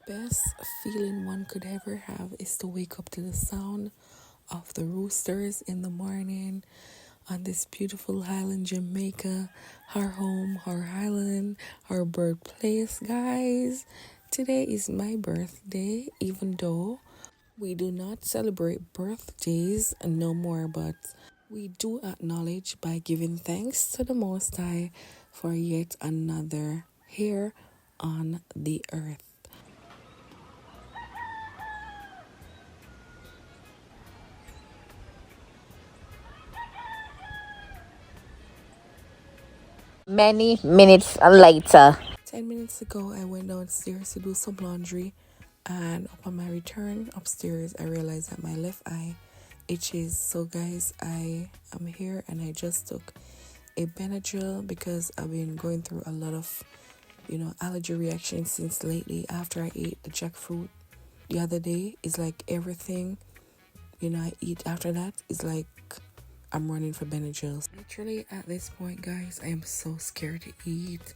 Best feeling one could ever have is to wake up to the sound of the roosters in the morning on this beautiful island, Jamaica, our home, our island, our birthplace, guys. Today is my birthday, even though we do not celebrate birthdays no more, but we do acknowledge by giving thanks to the Most High for yet another here on the earth. Many minutes later. 10 minutes ago, I went downstairs to do some laundry, and upon my return upstairs, I realized that my left eye itches. So, guys, I am here and I just took a Benadryl because I've been going through a lot of, allergy reactions since lately. After I ate the jackfruit the other day, it's like everything, I eat after that is like I'm running for Benadryl. Literally, at this point, guys, I am so scared to eat.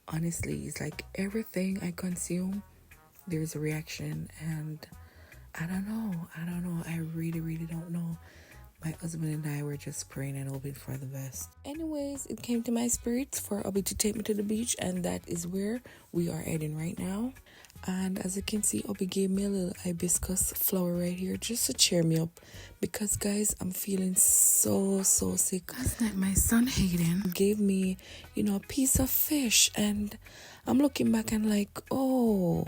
Honestly, it's like everything I consume, there's a reaction, and I don't know. I really don't know. My husband and I were just praying and hoping for the best. Anyways, it came to my spirits for Obi to take me to the beach, and that is where we are heading right now. And as you can see, Obi gave me a little hibiscus flower right here just to cheer me up, because guys, I'm feeling so sick. Last night my son Hayden gave me, a piece of fish, and I'm looking back and like, oh,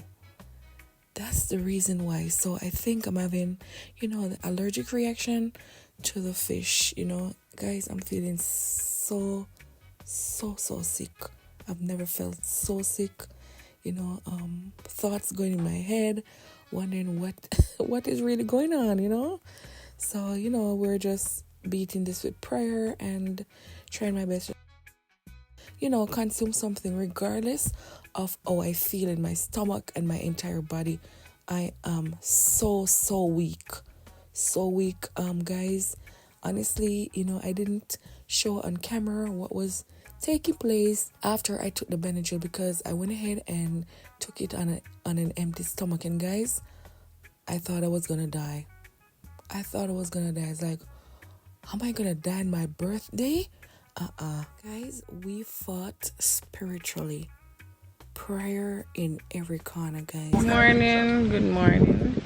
that's the reason why. So I think I'm having, the allergic reaction to the fish. Guys, I'm feeling so sick. I've never felt so sick. Thoughts going in my head, wondering what is really going on. So we're just beating this with prayer and trying my best to consume something regardless of how I feel in my stomach and my entire body. I am so weak, guys. Honestly, I didn't show on camera what was taking place after I took the Benadryl, because I went ahead and took it on an empty stomach, and guys, I thought I was gonna die. It's like, am I gonna die on my birthday? Guys, we fought spiritually. Prayer in every corner, guys. Good morning.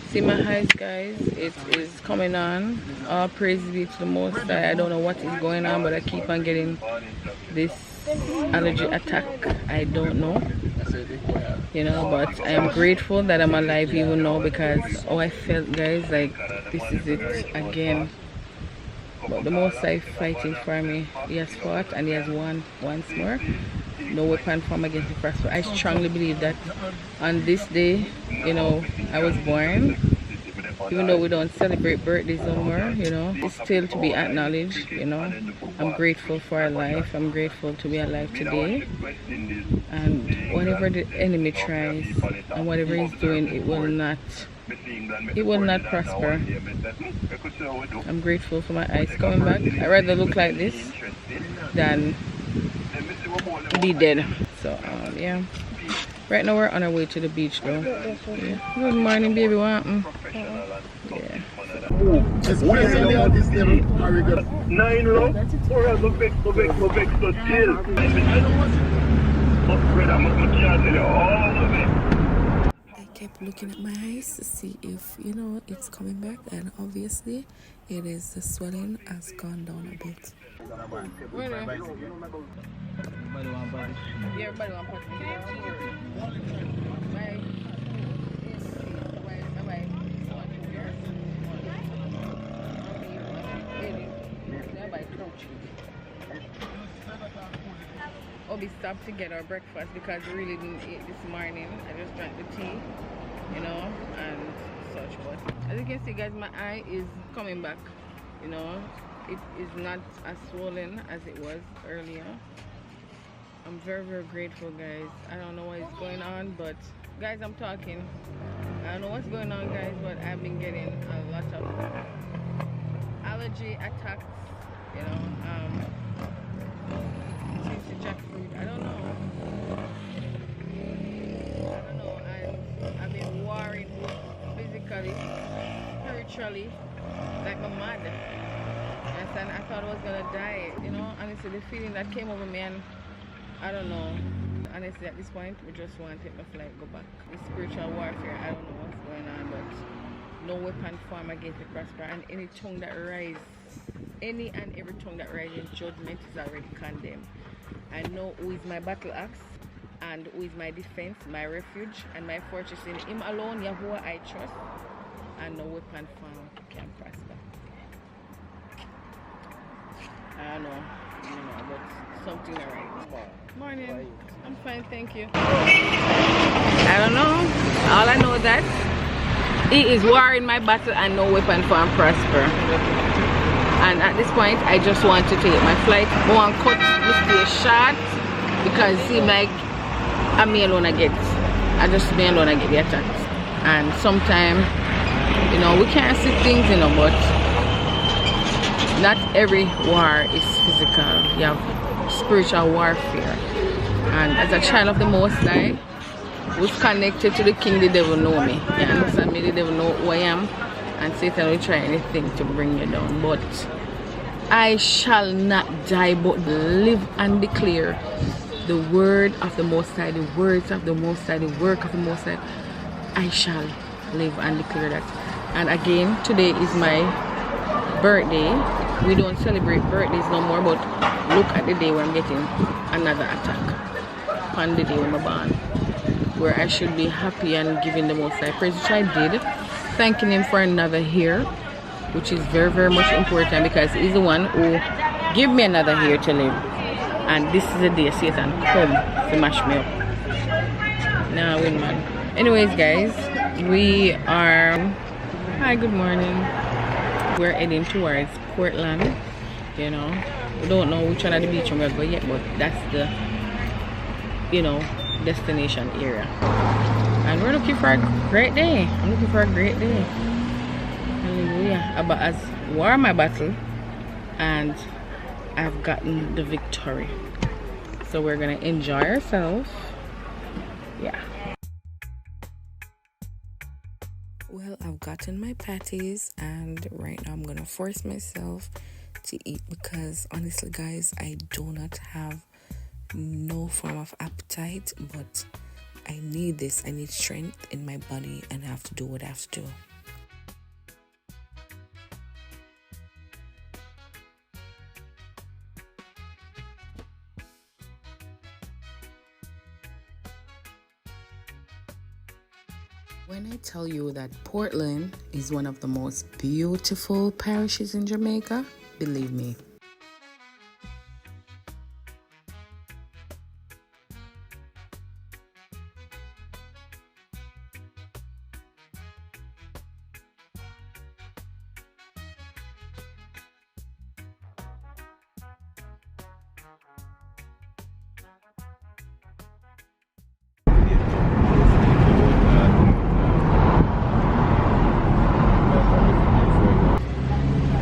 See my eyes, guys, it is coming on. All praise be to the Most High. I don't know what is going on, but I keep on getting this allergy attack. I don't know, but I am grateful that I'm alive even now, because I felt, guys, like this is it again. But the Most High fighting for me. He has fought and he has won once more. No weapon formed against the prosper. I strongly believe that on this day, I was born. Even though we don't celebrate birthdays no more, it's still to be acknowledged. I'm grateful for our life. I'm grateful to be alive today. And whatever the enemy tries and whatever he's doing, it will not prosper. I'm grateful for my eyes coming back. I'd rather look like this than be dead. So yeah, right now we're on our way to the beach though. Yeah. Good morning, baby. What happened? Yeah. 9 row, or else go back to jail. I kept looking at my eyes to see if it's coming back, and obviously it is. The swelling has gone down a bit. Obi stopped to get our breakfast because we really didn't eat this morning. I just drank the tea, and such. But as you can see, guys, my eye is coming back. It is not as swollen as it was earlier. I'm very grateful, guys. I don't know what is going on, but guys, I'm talking. I don't know what's going on, guys, but I've been getting a lot of allergy attacks. Since the jackfruit. I don't know. literally like my mother. And I thought I was gonna die, you know. Honestly, the feeling that came over me, and I don't know. Honestly, at this point, we just want to take my flight, go back. The spiritual warfare, I don't know what's going on, but no weapon formed against me prosper, and any tongue that rises, any and every tongue that rises in judgment is already condemned. I know who is my battle axe, and who is my defense, my refuge, and my fortress. In him alone, Yahuwah, I trust, and no weapon formed can prosper. I don't know, but something alright. Morning. I'm fine, thank you. I don't know. All I know that he is warring my battle and no weapon formed prosper. And at this point, I just want to take my flight. I want to cut my stay short because it seems like I'm me alone I get. I just me alone I get the attack. And sometimes, you know, we can't see things, you know, but not every war is physical. You have spiritual warfare. And as a child of the Most High, who's connected to the King, the devil know me. You understand me? The devil know who I am. And Satan will try anything to bring you down. But I shall not die, but live and declare the word of the Most High, the words of the Most High, the work of the Most High. I shall live and declare that. And again, today is my birthday. We don't celebrate birthdays no more, but look at the day where I'm getting another attack. On the day when I'm born, where I should be happy and giving the Most High praise, which I did, thanking him for another year, which is very, very much important because he's the one who gave me another year to live. And this is the day Satan come to mash me up. Nah, win man. Anyways, guys, we are. Hi, good morning. We're heading towards Portland. You know, we don't know which one of the beach we're gonna go yet, but that's the, you know, destination area. And we're looking for a great day. I'm looking for a great day. Hallelujah. But as war my battle, and I've gotten the victory. So we're gonna enjoy ourselves. Yeah. Well, I've gotten my patties, and right now I'm gonna force myself to eat because honestly, guys, I do not have no form of appetite, but I need this. I need strength in my body, and I have to do what I have to do. When I tell you that Portland is one of the most beautiful parishes in Jamaica, believe me.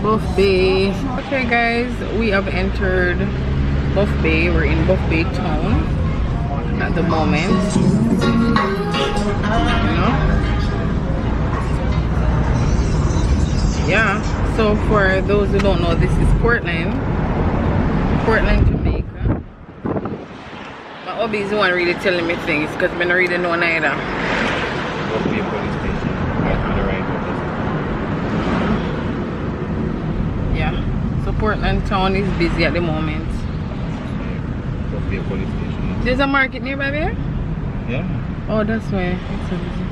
Buff Bay. Okay guys, we have entered Buff Bay. We're in Buff Bay town at the moment. You know? Yeah, so for those who don't know, this is Portland, Jamaica. My hubby is the one really telling me things because I don't really know neither. Buff Bay police station. Right on the right. Yeah, so Portland town is busy at the moment. Buff Bay police station. There's a market nearby there? Yeah. Oh, that's why it's so busy.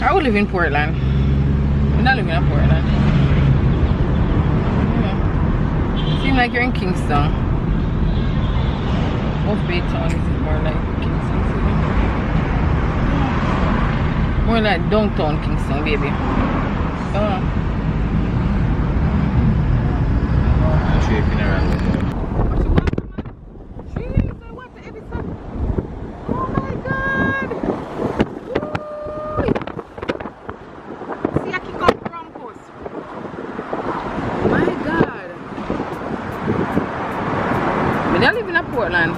I will live in Portland. I'm not living in Portland. Yeah. Seems like you're in Kingston. Buff Bay town is more like Kingston City. More like downtown Kingston, baby. Oh. I live in Portland.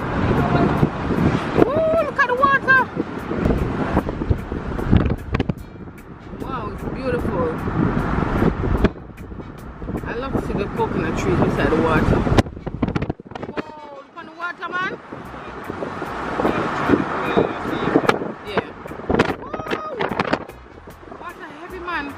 Ooh, look at the water. inside the water. Whoa, look on the water, man. Yeah. Whoa. Water heavy, man.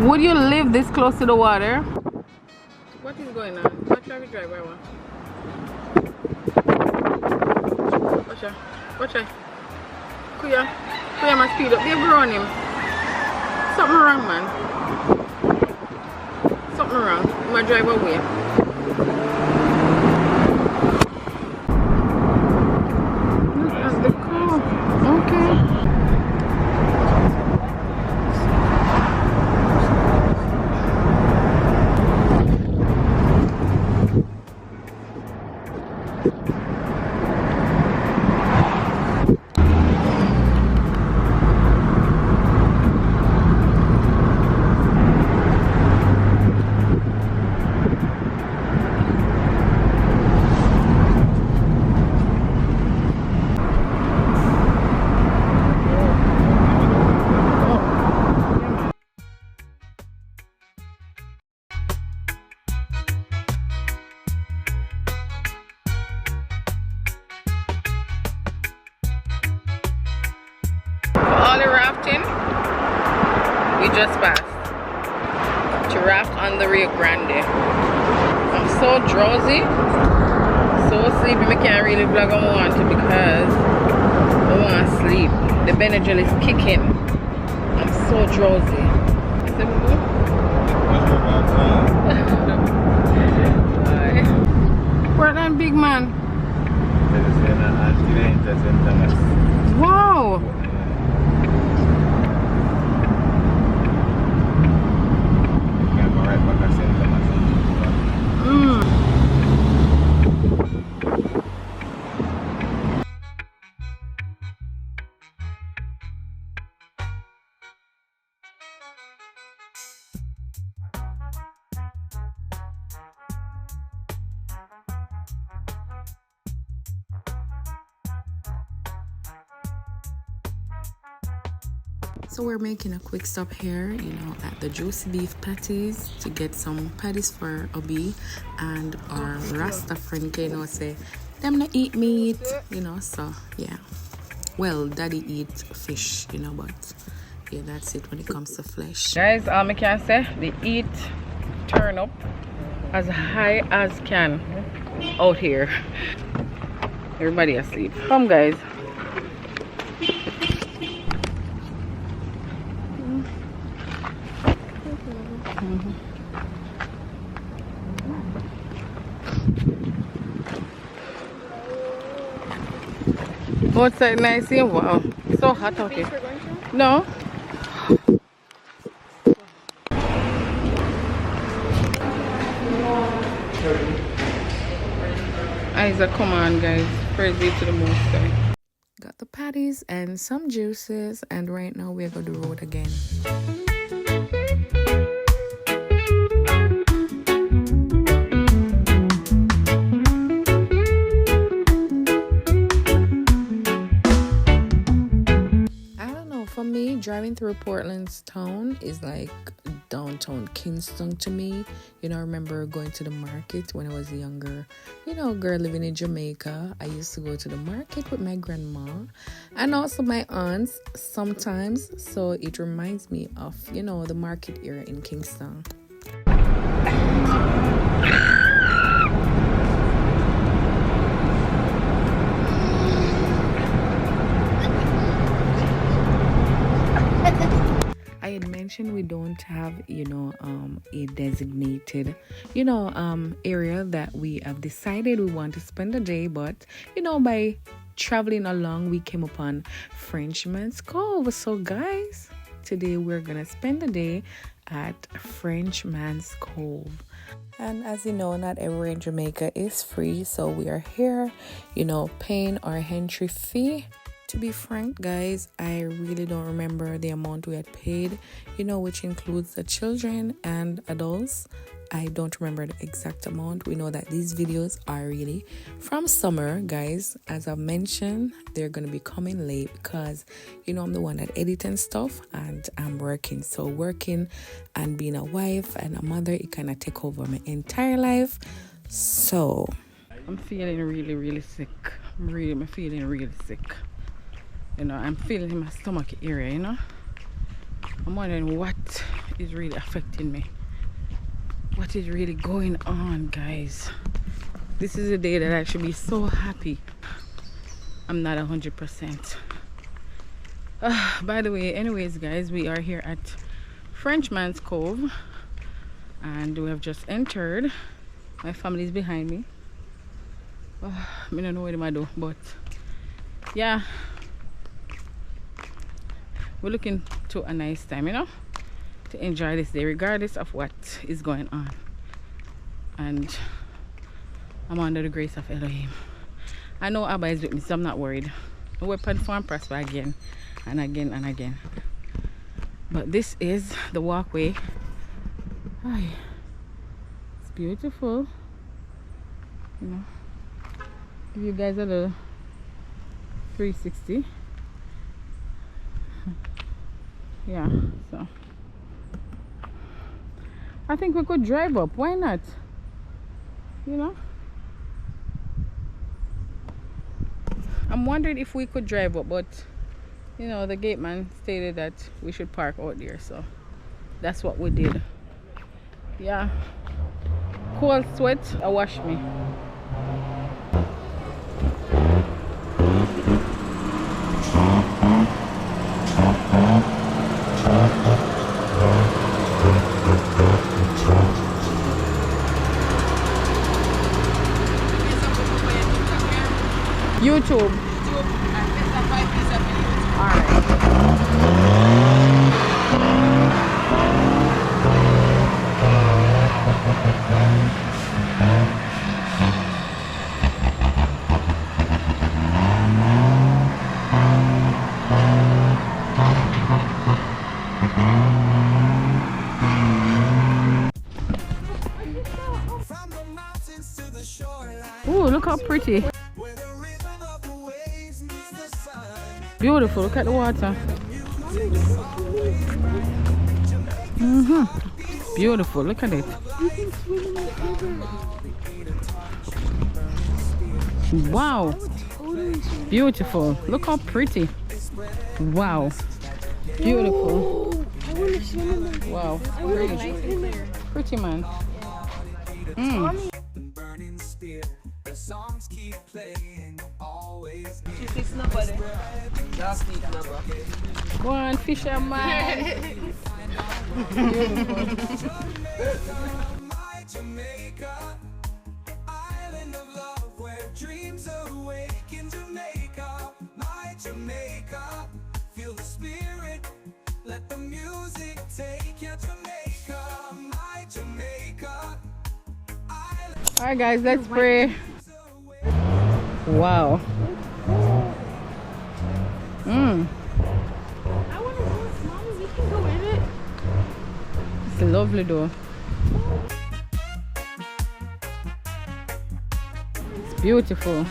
Would you live this close to the water? What is going on? What traffic driver want? Watch out. Kuya must speed up. They've grown him. Something wrong, man. Something wrong. He might drive away. Look at the car. Okay. All the rafting we just passed to raft on the Rio Grande. I'm so drowsy, so sleepy. I can't really vlog on want to because I want to sleep. The Benadryl is kicking. I'm so drowsy. Where that big man? Wow. So we're making a quick stop here, at the Juicy Beef Patties to get some patties for Obi and our Rasta friend, say them not eat meat, so yeah. Well, daddy eat fish, but yeah, that's it when it comes to flesh. Guys, all I can say, they eat turnip as high as can out here. Everybody asleep. Come guys. Outside nice here. Wow, so hot out here. No. Isaac, come on guys. Praise be to the Most High. Got the patties and some juices, and right now we're going to the road again. For me, driving through Portland's town is like downtown Kingston to me. I remember going to the market when I was younger. Girl living in Jamaica. I used to go to the market with my grandma and also my aunts sometimes. So it reminds me of, the market area in Kingston. I had mentioned we don't have, a designated, area that we have decided we want to spend the day. But, by traveling along, we came upon Frenchman's Cove. So, guys, today we're going to spend the day at Frenchman's Cove. And as you know, not everywhere in Jamaica is free. So we are here, paying our entry fee. To be frank, guys, I really don't remember the amount we had paid, which includes the children and adults. I don't remember the exact amount. We know that these videos are really from summer, guys. As I've mentioned, they're going to be coming late because, I'm the one that edits and stuff, and I'm working. So working and being a wife and a mother, it kind of take over my entire life. So I'm feeling really, really sick. I'm feeling really sick. I'm feeling in my stomach area, I'm wondering what is really affecting me. What is really going on, guys? This is a day that I should be so happy. I'm not 100%. By the way, anyways, guys, we are here at Frenchman's Cove and we have just entered. My family is behind me. I don't know what I'm do, but yeah, we're looking to a nice time, to enjoy this day regardless of what is going on. And I'm under the grace of Elohim. I know Abba is with me, so I'm not worried. No weapon form prosper again and again and again. But this is the walkway. Hi. It's beautiful. Give you guys a little 360. Yeah, so I think we could drive up. Why not? I'm wondering if we could drive up, but the gate man stated that we should park out there, so that's what we did. Yeah, cold sweat, I wash me. YouTube. Oh, look how pretty. Beautiful, look at the water. Beautiful, look at it. Wow. Beautiful, look how pretty. Wow. Beautiful. Wow. Pretty. Pretty, man. Songs keep playing, always. Go on, fisherman. My Jamaica, island of love where dreams awake in Jamaica. My Jamaica, feel the spirit, let the music take you to Jamaica. My Jamaica. Alright guys, let's pray. Wow. I want to go with Mommy. We can go in it. It's lovely though. It's beautiful.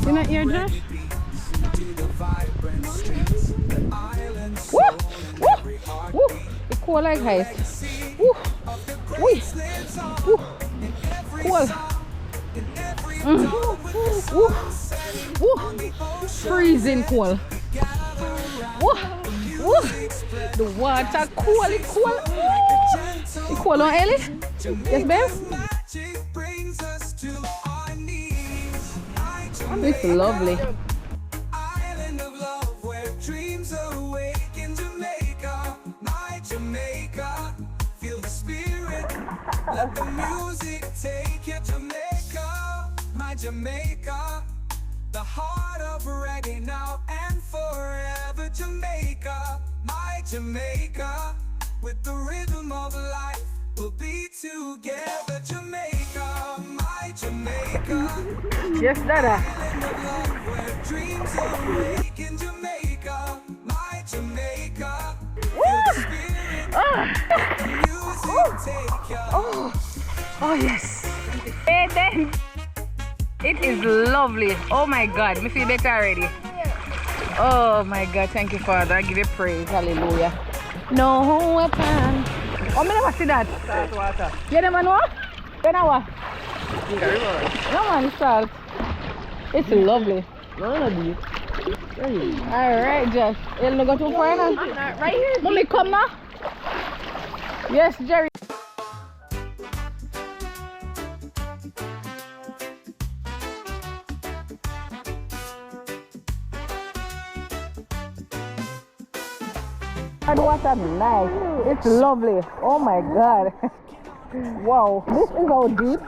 You not here, Josh? Woo! Woo! Woo! It's cool like ice. Woo! Woo! Woo! Cool. Woo! Woo! Freezing cool. Woo! Woo! The water cool. It's cool. It's cool, on Ellie? Yes, babe? It's lovely. Island of love where dreams awake in Jamaica. My Jamaica, feel the spirit. Let the music take you to Jamaica. My Jamaica, the heart of reggae now and forever. Jamaica, my Jamaica, with the rhythm of life, we'll be together. Jamaica, my Jamaica. Yes, Dada. Dreams awake in Jamaica, my Jamaica. Oh yes. Hey, then. It is lovely. Oh my God, me feel better already. Oh my God, thank you, Father. I give you praise. Hallelujah. No weapon. Oh, me never see that. Salt water. You never know? You know what? No man, it's salt. It's lovely. Alright, Josh. You'll not go too far now? I'm not right here. Mommy, come now. Yes, Jerry. God, what a nice. It's lovely. Oh my God. Wow. This is how deep.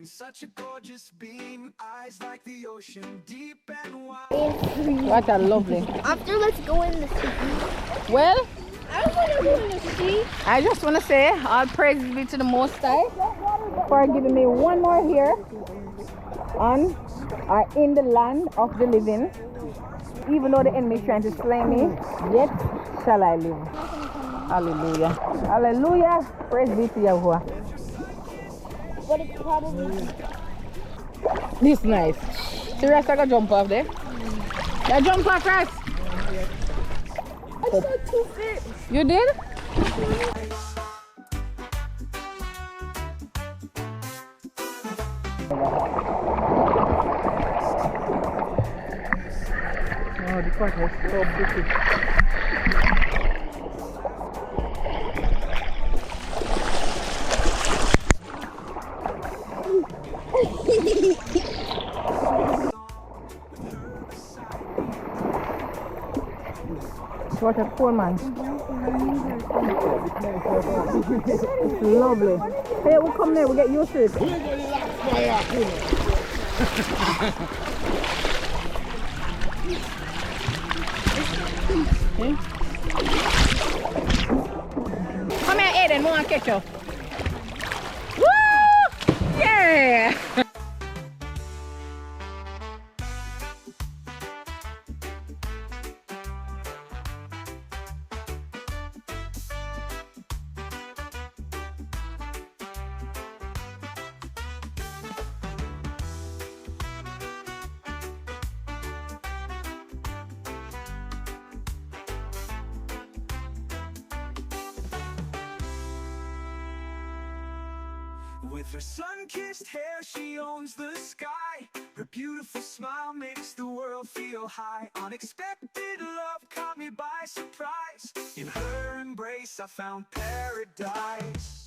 Such a gorgeous beam, eyes like the ocean, deep and wide. What a lovely. After, let's go in the sea. Well, I want to go in the sea. I just want to say all praises be to the Most High for giving me one more year on or in the land of the living. Even though the enemy is trying to slay me, yet shall I live. Hallelujah. Hallelujah. Praise be to Yahweh. But it's probably... This nice. The rest I got jump off there. Yeah, jump off, Chris. I saw 2 fish. You did? Oh, the water is so pretty. What a cool man. It's lovely. Hey, we'll come there, we'll get used to it. Okay. Come here, Aiden, we want to catch you. Woo! Yeah! With her sun-kissed hair, she owns the sky. Her beautiful smile makes the world feel high. Unexpected love caught me by surprise. In her embrace, I found paradise.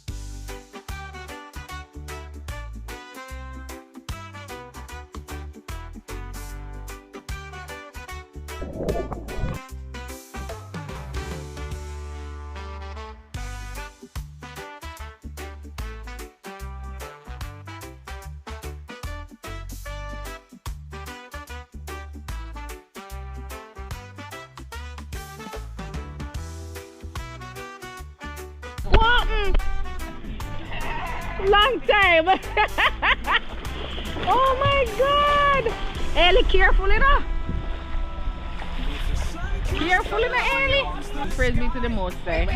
Long time. Oh my God. Ellie, careful, you know. Careful, you know, Ellie. Praise be to the Most High.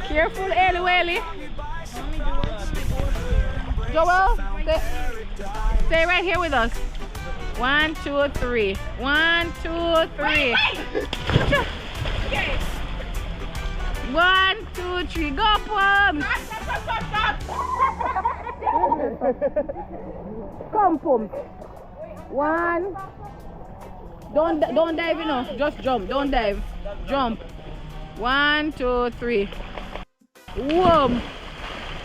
Careful, Ellie. Joel, stay right here with us. 1, 2, 3. 1, 2, 3. 1, 2, 3, go, Pum! Come, Pum. 1. Don't dive, you know. Just jump. Don't dive. Jump. 1, 2, 3. Whoa!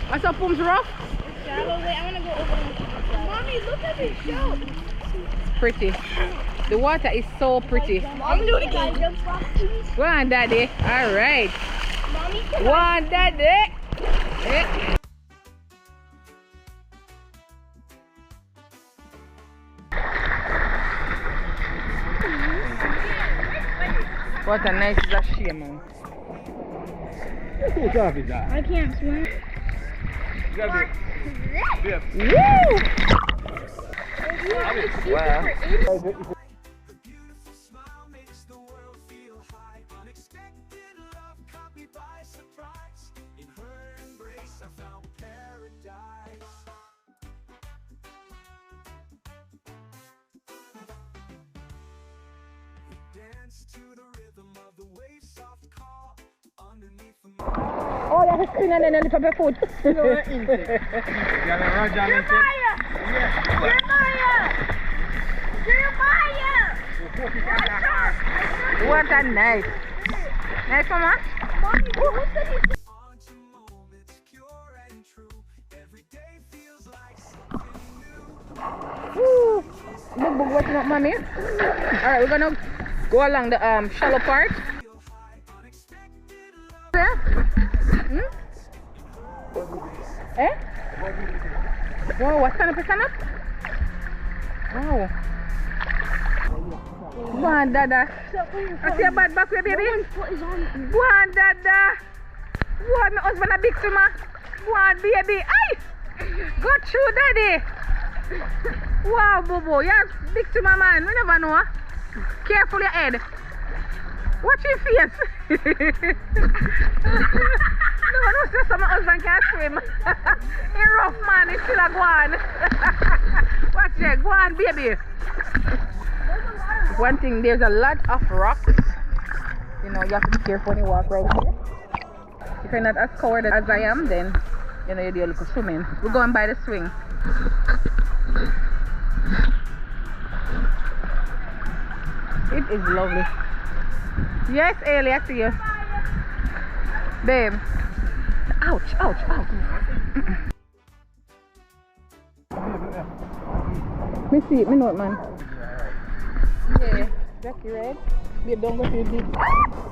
What's up, Pum's rough? Shallow. Wait, I want to go over. Mommy, look at this show. Pretty. The water is so pretty. Mommy, do it again. Go on, Daddy. All right. Mommy, Go on, Daddy. What a nice sachet, man. I can't swim. Wow. The beautiful smile makes the world feel high. Unexpected love caught me by surprise. In her embrace, I found paradise. We danced to the rhythm of the waves' soft call underneath the moon. Oh, you have to spin and then lift up your foot. What a nice. Nice, mama. Moments pure and true. Every day feels like something new. Woo. Big book what's up, mommy. Alright, we're gonna go along the shallow part. Feel high, unexpected love. Hmm? Eh? Wow, what stand up, stand up? Wow. Go on, Dada. I see a bad back way, baby. Go on, Dada. Wow, my husband a big swimmer. Go on, baby. Ay! Go through, Daddy. Wow, Bobo. You're a big swimmer, man. We never know. Careful your head. Watch your face. No one knows that my husband can swim. He's rough, man. He's still a go on. Watch it. Go on, baby. One thing, there's a lot of rocks. You know, you have to be careful when you walk right here. If you're not as coward as I am, then you know you do a little swimming. We're going by the swing. It is lovely. Yes, Ailey, I see you. Babe. Ouch, ouch, ouch. Me see it, me know it, man. Yeah, Jackie red. Babe, don't go too deep.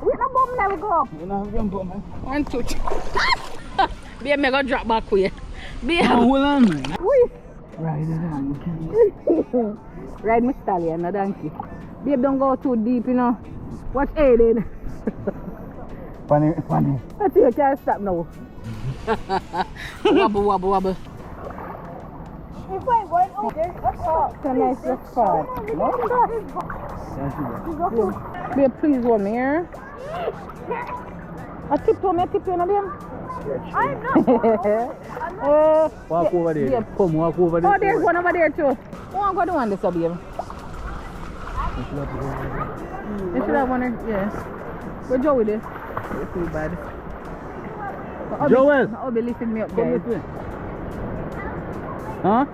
With the bum now we go up. You know, I'm bum, man. One touch. Babe, me go drop back with you. Babe. Hold on, man. Wee. Right, Ride my stallion, no donkey. Babe, don't go too deep, you know. Watch Aiden. Funny, funny. I think you can't stop now. Wobble, wobble, wobble. If I went over there, what's up? It's a nice little spot. Babe, please hold me here. I tiptoe me, tiptoe na babe. I'm not. Walk over there. Babe. Come, walk over there. Oh, there's one over there too. Oh, I'm going to do one this, babe. You should have one here, yeah. Go Joe with it. It's too bad. Joel! I'll be lifting me up, Come guys. this way. Huh?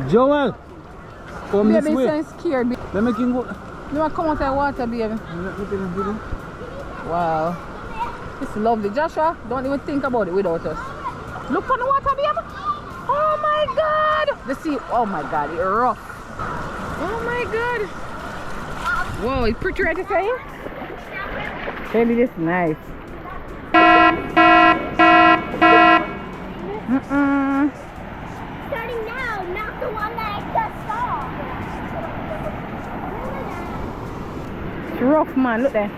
Joel! Come Baby, this way. I'm scared. Baby. Let me go. You want to come out of the water, baby? Wow. It's lovely. Joshua, don't even think about it without us. Look on the water, baby. Oh my God. The sea, oh my God, it's rough. Oh my God. Whoa, it's pretty right to say. Baby, this is nice. Starting now, not the one that I just saw. It's rough, man. Look there.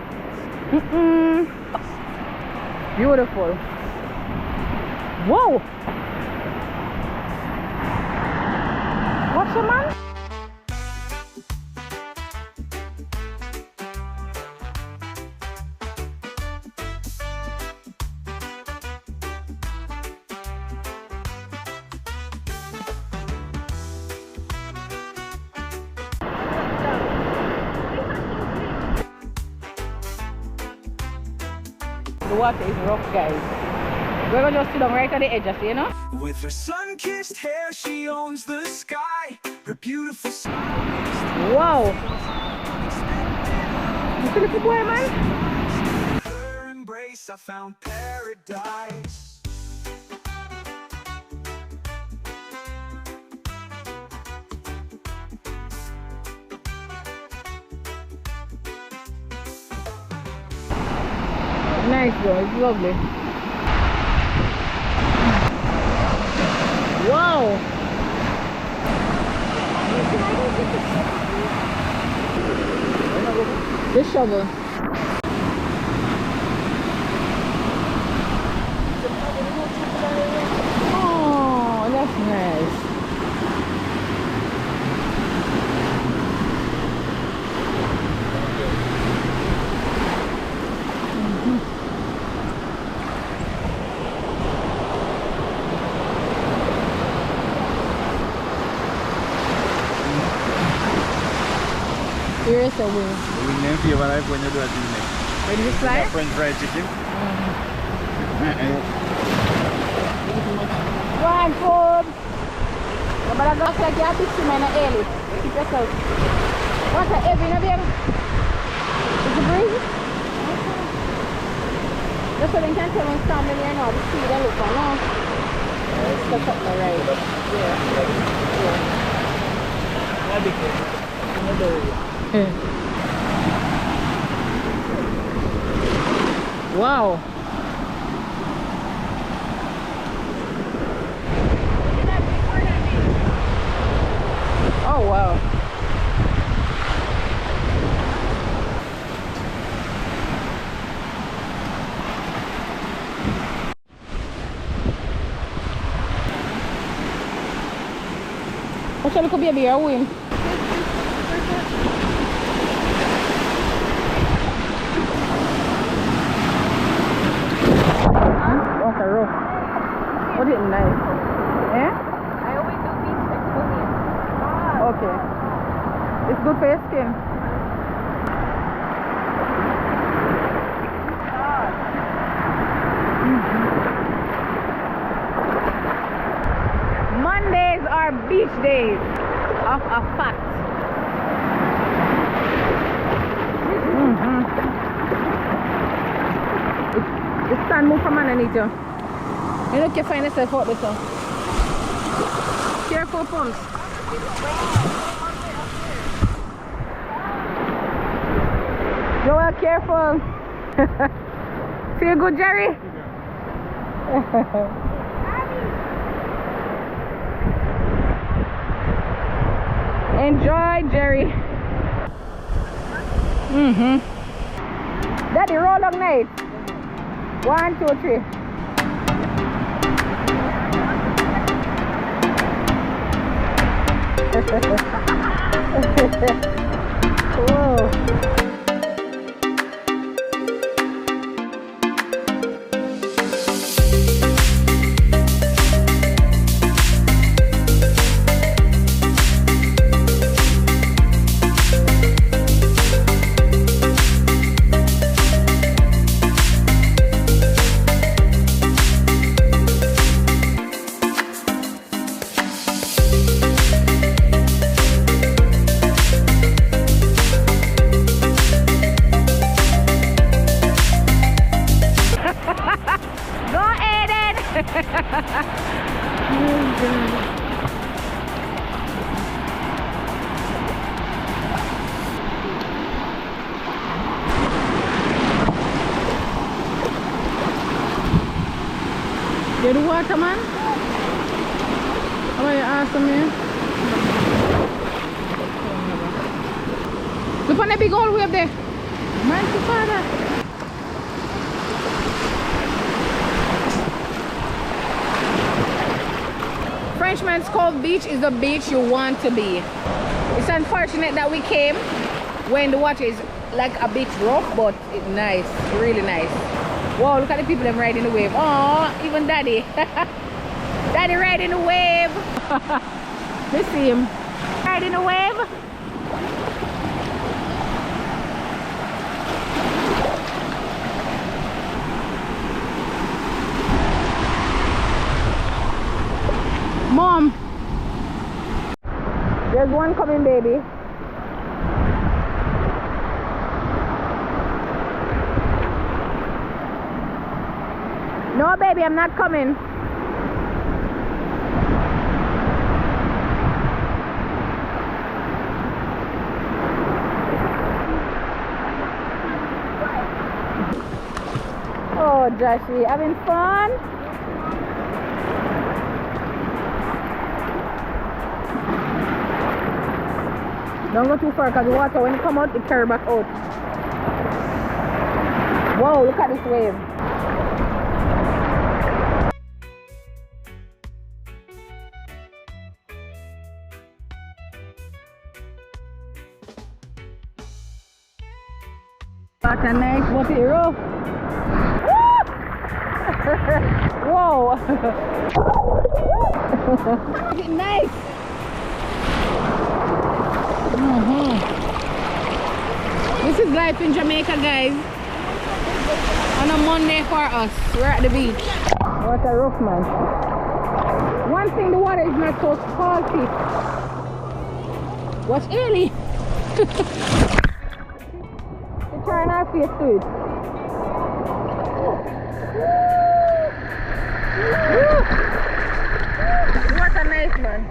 Beautiful. Whoa. What's the man? The water is rough, guys. We're gonna just sit down right at the edge, you know? With her sun-kissed hair, she owns the sky. Her beautiful smile. Wow. You see the boy, man? In her embrace, I found paradise. Nice though, it's lovely. Wow! The shovel. say wing. The wing name for you when you do a thing next. Where did you fly? French fried chicken. One food. You better go like you have to swim in the early. Keep yourself. What's the heavy, no babe? Is it breeze? Just so they can tell when standing here now, the speed they look for now. It's stuck up there, right? Yeah. Wow. Oh wow. What's your little baby or win? Okay, rough. What is it nice? Yeah? I always do beach exfoliant. Okay. It's good for your skin. Mondays are beach days of a fact. The sun move from underneath you. You look, you find yourself out there. Careful, pumps. Joel, careful. Feel good, Jerry? Enjoy, Jerry. Daddy, roll up night. 1, 2, 3. Whoa. You the water, man? How are you awesome, man? Look on the big old wave there. Mighty Father. Frenchman's Cove Beach is the beach you want to be. It's unfortunate that we came when the water is like a bit rough, but it's nice, really nice. Wow, look at the people them riding the wave. Oh, even Daddy. Daddy riding the wave. Let's see him. Riding the wave. Mom. There's one coming, baby. No, baby, I'm not coming. Oh, Joshy, having fun? Don't go too far because the water, when you come out, it carry back out. Whoa, look at this wave. What a nice water rough. Whoa! Is it nice? This is life in Jamaica, guys. On a Monday for us. We're at the beach. What a rough man. One thing, the water is not so salty. Watch Ailey. You turn our face to it. What a nice man.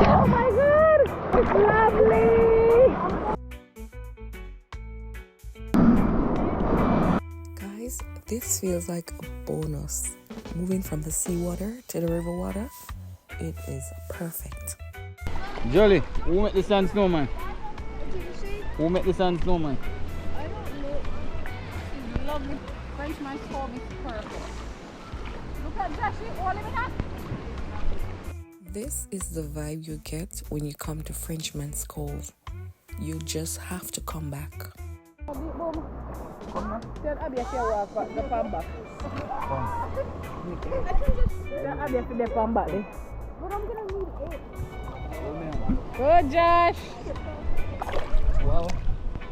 Oh my god, it's lovely. Guys, this feels like a bonus. Moving from the seawater to the river water, it is perfect. Jolly, who make the sand snowman? Who make the sand snowman? I don't know. It's lovely. Frenchman's home is perfect. Look at Joshy, all of that. This is the vibe you get when you come to Frenchman's Cove. You just have to come back. Tell Abby if you walk back, the pan back. Tell Abby if you pan back. But I'm gonna need it. Good, Josh. Wow.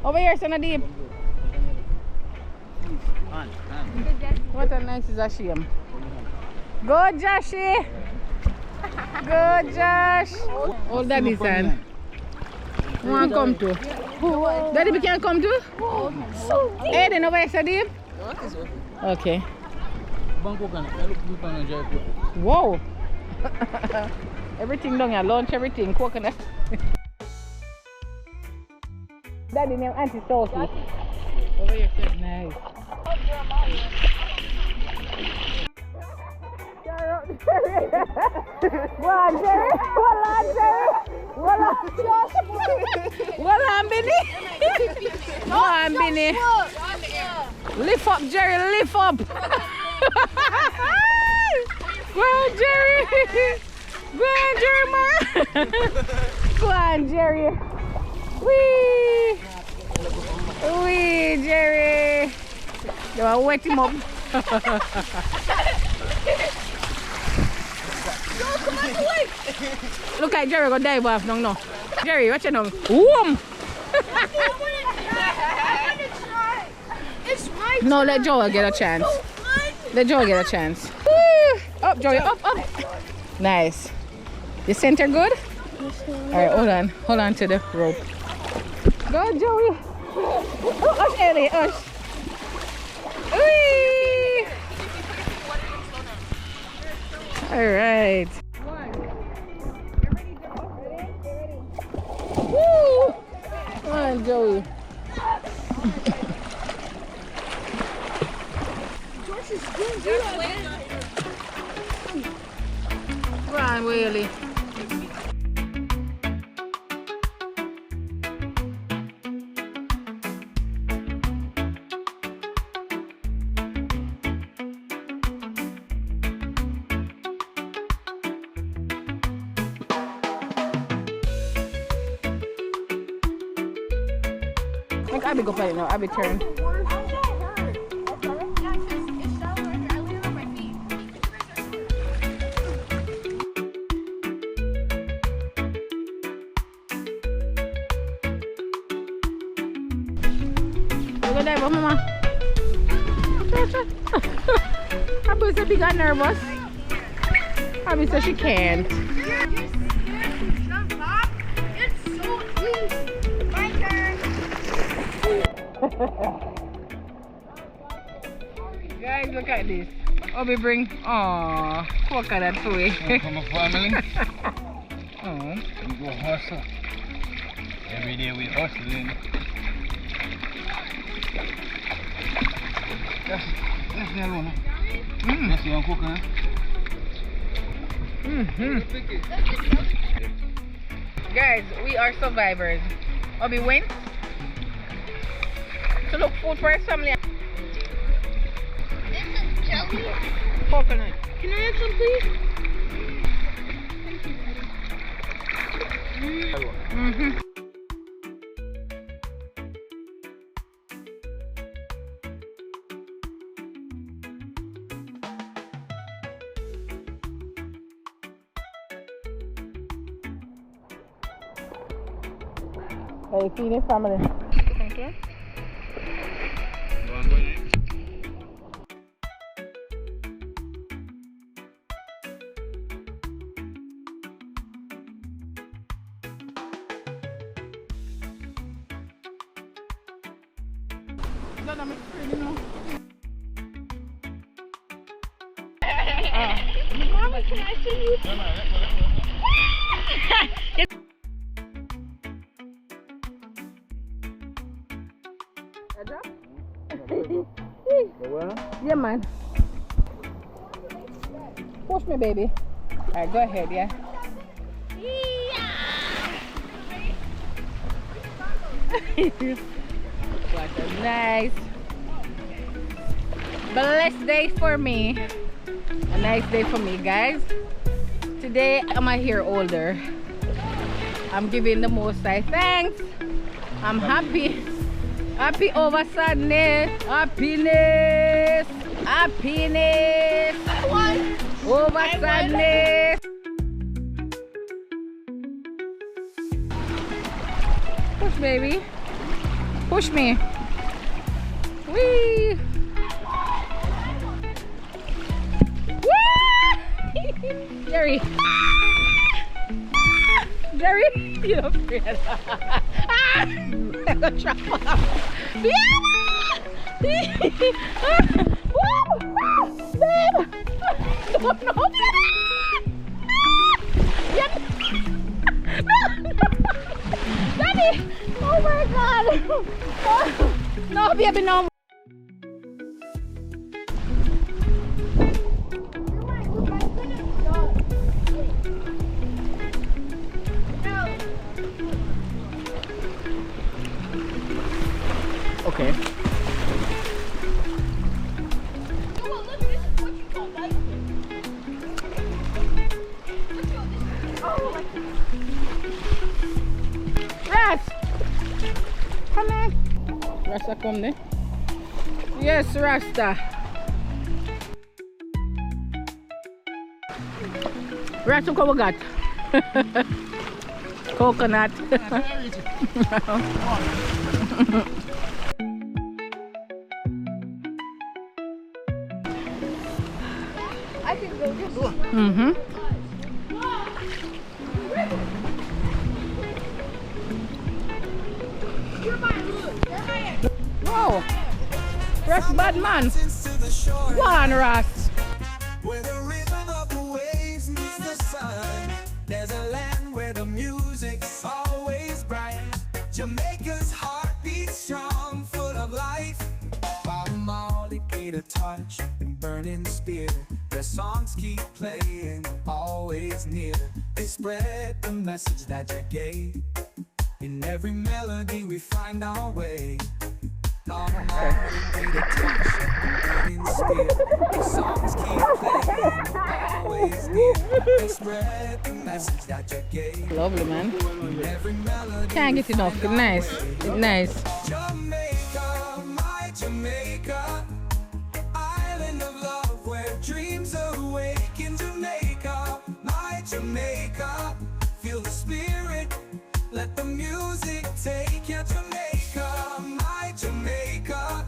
Over here, son of deep. What a nice is a shame. Good, Joshy. Good, Josh. Hold daddy's hand. You want to come to? Daddy, we can come to? Hey, then over here, Sadib. Okay. Whoa. Everything down here, lunch, everything, coconut. Daddy name Auntie Sophie. Over here, nice. Go on, Jerry. Hold on, Jerry. Hold on, Josh. Hold on, Binny. Go on, Binny. Lift up, Jerry. Lift up. Go on, Jerry. Go on, Jerry, man. Go on, Jerry. Wee. Wee, Jerry. You want to wet him up. Look at Jerry go dive off now, no. Jerry, watch it now. Boom! It's my No, let Joel get a chance. Let Joel get a chance. Woo! Up, Joey, up, up. Nice. The center good? Alright, hold on. Hold on to the rope. Go, Joey. Oh, Ush, Ellie, Ush. Whee! Alright. Woo! Come on, Joey. Come on, Willie. Make Abby go play now. Abby turn. Go there, Mama. Abby said she got nervous. Abby said she can't. It's so easy. My turn. Guys, look at this. Obi bring coconut for you. From a family. Oh. We go hustle. Every day we hustling. That's me alone. That's your coconut. Guys, we are survivors. Obi went to look food for his family. This is jelly. Coconut. Can I have some, please? Hey, feeding family. Thank you. Mama, can I see you? Yeah, man. Push me, baby. Alright, go ahead, yeah. What a nice, blessed day for me. A nice day for me, guys. Today, I'm a year older. I'm giving the Most High thanks. I'm happy. Happy over sadness. Happiness. Happiness. Over sadness. Push, baby. Push me. Whee! Jerry. Jerry, you're afraid. I got trapped off. Babe! No, no. Daddy! Oh my god! No, baby, no. Okay. Ras! Come on. Rasta, come there. Yes, Rasta. Rasta, what we got? Coconut. I can go this way. Mm-hmm. Whoa! Ras bad man. Go on, Ras. Where the rhythm of the waves meets the sun. There's a land where the music's always bright. Jamaica's heart beats strong, full of life. Bob Marley gave a touch and burning spirit. Their songs keep playing, always near. They spread the message that you gave. In every melody we find our way. Bob Marley gave a touch and burning spirit. Their songs keep playing, always near. They spread the message that you gave. Lovely, man. In every melody Can't get enough. It's nice. It's nice. Jamaica, my Jamaica, island of love where dreams awake. In Jamaica, my Jamaica, feel the spirit, let the music take you. Jamaica, my Jamaica,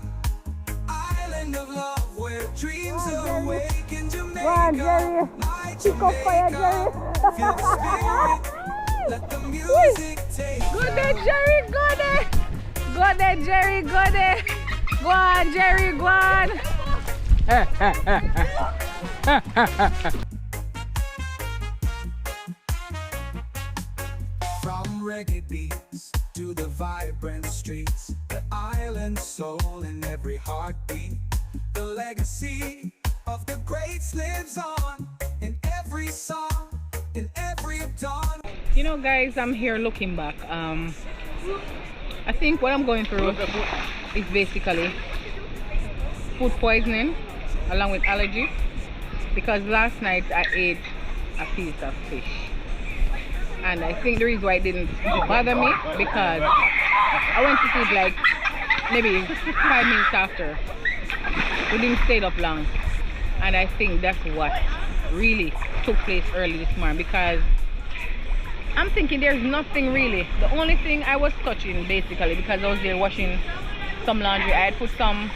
island of love where dreams awake. In Jamaica, my Jamaica, feel the spirit, let the music take you. Good day, Jerry. Good day. Good day, Jerry. Good day. Go on, Jerry. Go on. From reggae beats to the vibrant streets, the island soul in every heartbeat. The legacy of the greats lives on in every song, in every dawn. You know, guys, I'm here looking back. I think what I'm going through is basically food poisoning along with allergy, because last night I ate a piece of fish, and I think the reason why it didn't bother me because I went to sleep like maybe 5 minutes after. We didn't stay up long, and I think that's what really took place early this morning, because I'm thinking there's nothing really. The only thing I was touching basically, because I was there washing some laundry, I had put some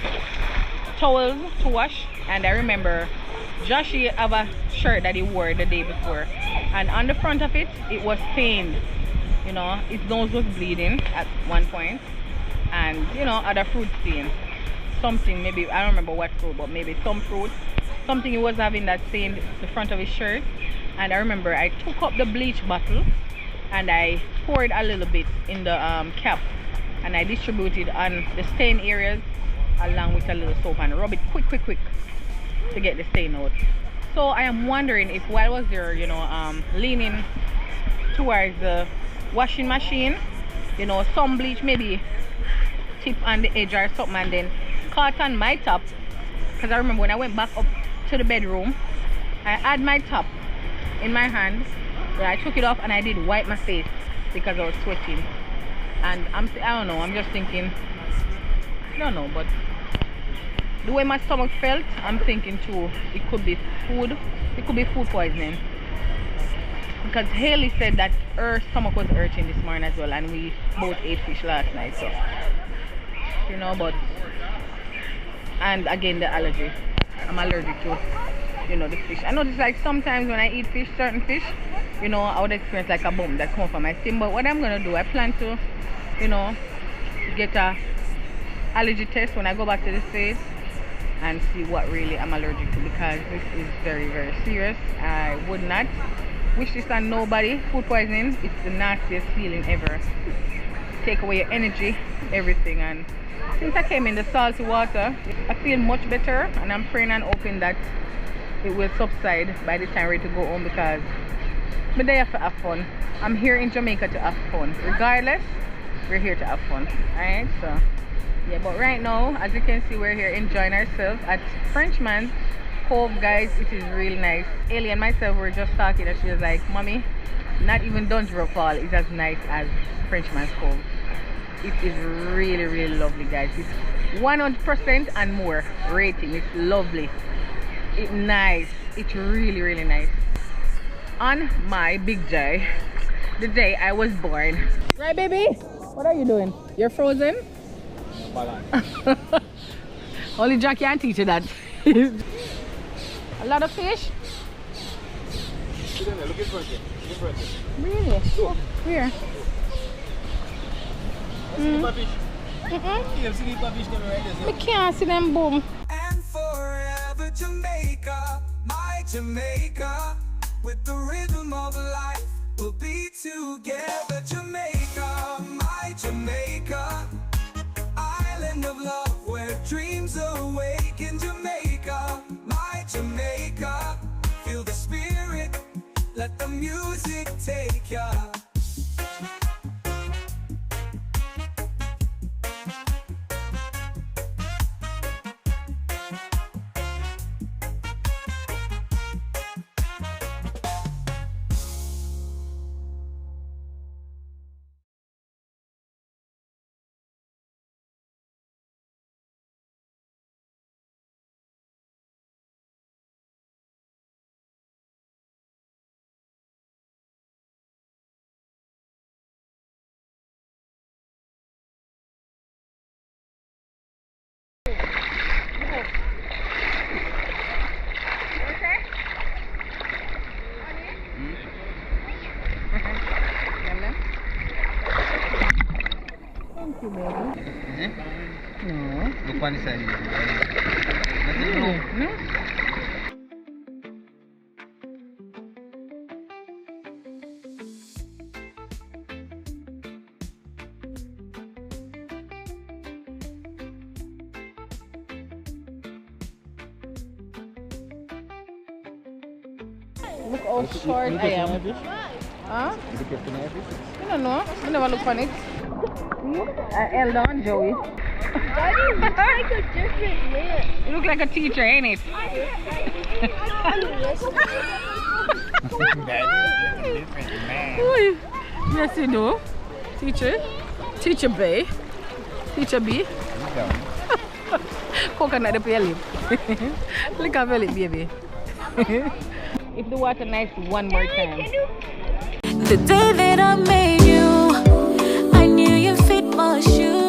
towels to wash, and I remember Joshy have a shirt that he wore the day before, and on the front of it, it was stained. You know, his nose was bleeding at one point, and you know, other fruit stain. Something, maybe, I don't remember what fruit, but maybe some fruit. Something he was having that stained the front of his shirt. And I remember I took up the bleach bottle and I poured a little bit in the cap, and I distributed on the stain areas along with a little soap and rub it quick to get the stain out. So I am wondering if while I was there, you know, leaning towards the washing machine, you know, some bleach maybe tip on the edge or something and then caught on my top, because I remember when I went back up to the bedroom, I had my top in my hand, so I took it off and I did wipe my face because I was sweating. And I don't know, I'm just thinking, I don't know, but the way my stomach felt, I'm thinking too, it could be food poisoning, because Haley said that her stomach was hurting this morning as well, and we both ate fish last night, so you know. But and again, the allergy, I'm allergic to, you know, the fish. I notice like sometimes when I eat fish, certain fish, you know, I would experience like a bump that comes from my skin. But what I'm gonna do, I plan to, you know, get a allergy test when I go back to the States and see what really I'm allergic to, because this is very serious. I would not wish this on nobody. Food poisoning, it's the nastiest feeling ever. Take away your energy, everything. And since I came in the salty water, I feel much better, and I'm praying and hoping that it will subside by the time I'm ready to go home, because I'm there to have fun. I'm here in Jamaica to have fun. Regardless, we're here to have fun. Alright, so yeah, but right now, as you can see, we're here enjoying ourselves at Frenchman's Cove, guys. It is really nice. Ellie and myself were just talking, and she was like, Mommy, not even Dunsborough Fall is as nice as Frenchman's Cove. It is really lovely, guys. It's 100% and more rating. It's lovely. It's nice. It's really nice. On my big day, the day I was born. Right, baby? What are you doing? You're frozen? Only Jack can teach you that. A lot of fish? Really? Oh, where? I can't see them, boom. And forever Jamaica, my Jamaica, with the rhythm of life, we'll be together. Jamaica, my Jamaica, island of love where dreams awake. In Jamaica, my Jamaica, feel the spirit, let the music take ya. Thank you, baby. No. Look on the side. No. Look how short I am. Huh? I don't know. I never look on it. I held on, Joey. Why do you look like a different man? You look like a teacher, ain't it? Yes, you do. Teacher. Teacher B. Teacher B. Coconut up your lip. Look at your lip, baby. If the water nice one more time. The day that I made you, I knew you fit my shoes.